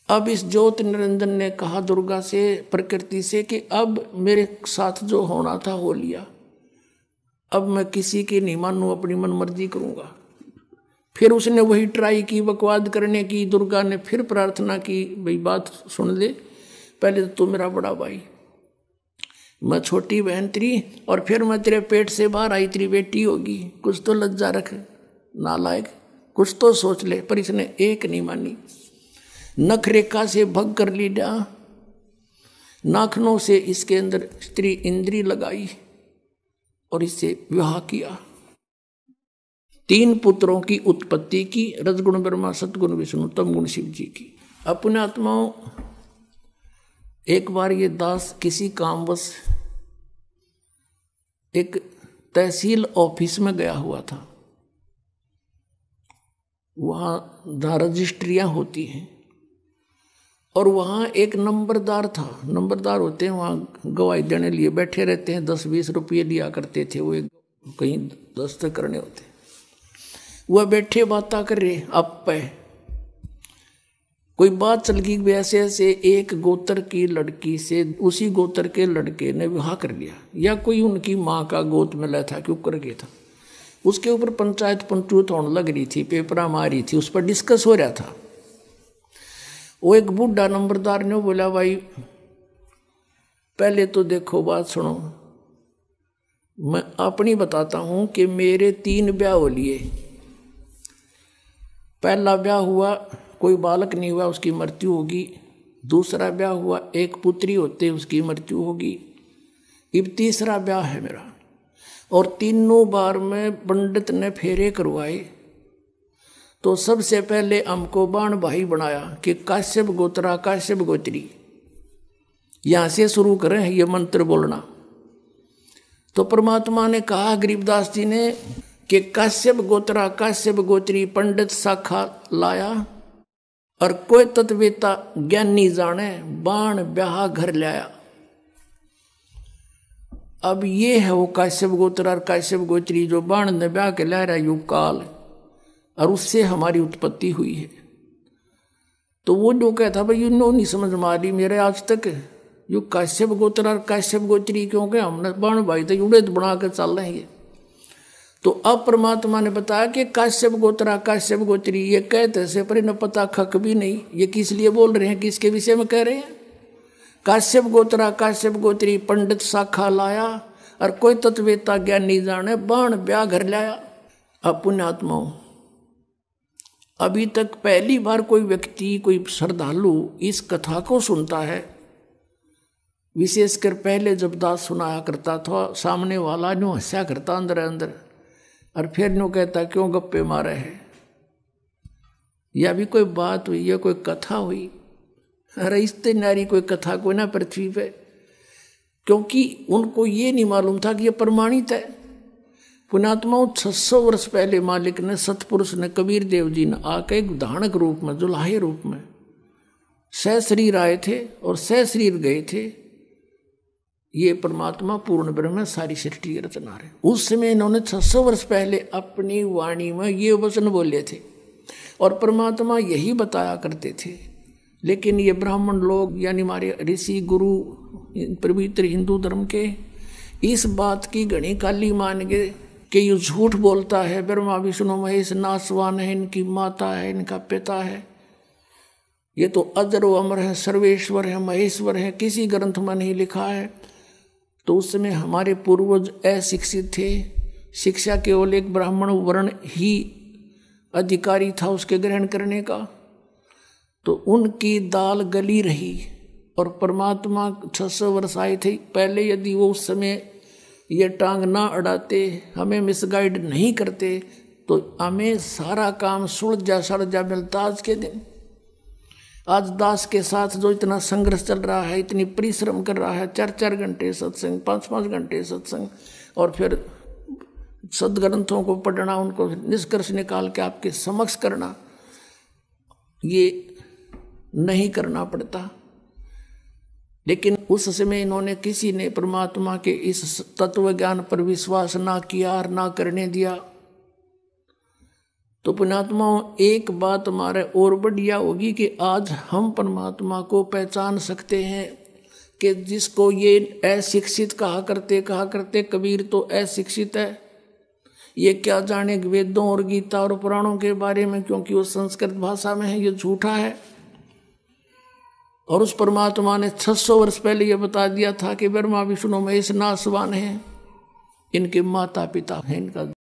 अब इस ज्योत निरंजन ने कहा दुर्गा से, प्रकृति से, कि अब मेरे साथ जो होना था हो लिया, अब मैं किसी की नहीं मानूं, अपनी मन मर्जी करूंगा। फिर उसने वही ट्राई की बकवाद करने की। दुर्गा ने फिर प्रार्थना की, भाई बात सुन ले, पहले तो तू मेरा बड़ा भाई, मैं छोटी बहन तेरी, और फिर मैं तेरे पेट से बाहर आई, तेरी बेटी होगी, कुछ तो लज्जा रख नालायक, कुछ तो सोच ले। पर इसने एक नहीं मानी, नख रेखा से भग कर लिया, नाखनों से इसके अंदर स्त्री इंद्री लगाई और इससे विवाह किया। 3 पुत्रों की उत्पत्ति की, रजगुण ब्रह्मा, सतगुण विष्णु, तमगुण शिव जी की। अपने आत्माओं, एक बार ये दास किसी कामवश एक तहसील ऑफिस में गया हुआ था। वहाँ रजिस्ट्रियाँ होती हैं और वहाँ एक नंबरदार था। नंबरदार होते हैं वहाँ गवाही देने लिए बैठे रहते हैं, 10-20 रुपये लिया करते थे वो, कहीं दस्तखत करने होते। वह बैठे बातें कर रहे, अब पे कोई बात चल गई, वैसे ऐसे एक गोत्र की लड़की से उसी गोत्र के लड़के ने विवाह कर लिया, या कोई उनकी माँ का गोद में ला था, क्यों कर गया था। उसके ऊपर पंचायत पंचूत होने लग रही थी, पेपरा मारी थी, उस पर डिस्कस हो रहा था। वो एक बूढ़ा नंबरदार ने बोला, भाई पहले तो देखो बात सुनो, मैं अपनी बताता हूँ कि मेरे 3 ब्याह हो लिए। पहला ब्याह हुआ, कोई बालक नहीं हुआ, उसकी मृत्यु होगी। दूसरा ब्याह हुआ, एक पुत्री होते, उसकी मृत्यु होगी। अब तीसरा ब्याह है मेरा, और तीनों बार में पंडित ने फेरे करवाए। तो सबसे पहले हमको बाण भाई बनाया कि काश्यप गोत्रा काश्यप गोत्री, यहां से शुरू करें ये मंत्र बोलना। तो परमात्मा ने कहा गरीबदास जी ने कि काश्यप गोत्रा काश्यप गोत्री पंडित शाखा लाया, और कोई तत्वेता ज्ञानी जाने बाण ब्याह घर लाया। अब ये है वो काश्यप गोत्र और काश्यप गोत्री जो बाण ने ब्याह के ला रहा युग काल, और उससे हमारी उत्पत्ति हुई है। तो वो जो कहता भाई यू नो नहीं समझ मारी मेरे आज तक, यू काश्यप गोत्र और काश्यप गोत्री क्योंकि हमने बाण भाई तो जुड़े बना के चल रहे हैं। तो अब परमात्मा ने बताया कि काश्यप गोत्रा काश्यप गोत्री, ये कहते से पर इन्हें पता खक भी नहीं ये किस लिए बोल रहे हैं, किसके विषय में कह रहे हैं। काश्यप गोत्रा काश्यप गोत्री पंडित शाखा लाया, और कोई तत्वेता ज्ञानी जाने बाण ब्याह घर लाया। अब पुण्यात्माओं, अभी तक पहली बार कोई व्यक्ति, कोई श्रद्धालु इस कथा को सुनता है। विशेषकर पहले जब दास सुनाया करता था, सामने वाला नो हंसा करता अंदर अंदर, और फिर नो कहता क्यों गप्पे मारे हैं, या भी कोई बात हुई या कोई कथा हुई। अरे इतने नारी कोई कथा कोई ना पृथ्वी पे, क्योंकि उनको ये नहीं मालूम था कि ये प्रमाणित है। पुण्यात्माओं, 600 वर्ष पहले मालिक ने, सतपुरुष ने, कबीर देव जी ने आके एक धानक रूप में, जुलाहे रूप में सहशरीर आए थे और सहशरीर गए थे। ये परमात्मा पूर्ण ब्रह्म सारी सृष्टि की रचना है। उस समय इन्होंने 600 वर्ष पहले अपनी वाणी में ये वचन बोले थे और परमात्मा यही बताया करते थे। लेकिन ये ब्राह्मण लोग यानी हमारे ऋषि गुरु पवित्र हिंदू धर्म के इस बात की घनी काली मान गए कि ये झूठ बोलता है, ब्रह्मा विष्णु महेश नासवान है, इनकी माता है, इनका पिता है, ये तो अजर व अमर है, सर्वेश्वर है, महेश्वर है, किसी ग्रंथ में नहीं लिखा है। तो उस समय हमारे पूर्वज अशिक्षित थे, शिक्षा केवल एक ब्राह्मण वर्ण ही अधिकारी था उसके ग्रहण करने का। तो उनकी दाल गली रही और परमात्मा 600 वर्ष आए थे पहले। यदि वो उस समय ये टांग ना अड़ाते, हमें मिसगाइड नहीं करते, तो हमें सारा काम सुलझा सड़जा मिलता आज के दिन। आज दास के साथ जो इतना संघर्ष चल रहा है, इतनी परिश्रम कर रहा है, 4-4 घंटे सत्संग, 5-5 घंटे सत्संग, और फिर सदग्रंथों को पढ़ना, उनको निष्कर्ष निकाल के आपके समक्ष करना, ये नहीं करना पड़ता। लेकिन उस समय इन्होंने, किसी ने परमात्मा के इस तत्व ज्ञान पर विश्वास ना किया और ना करने दिया। तो तो पुण्यात्माओं, एक बात हमारे और बढ़िया होगी कि आज हम परमात्मा को पहचान सकते हैं कि जिसको ये अशिक्षित कहा करते कबीर तो अशिक्षित है, ये क्या जाने वेदों और गीता और पुराणों के बारे में, क्योंकि वो संस्कृत भाषा में है, ये झूठा है। और उस परमात्मा ने 600 वर्ष पहले ये बता दिया था कि ब्रह्मा विष्णु महेश नासवान हैं, इनके माता पिता हैं, इनका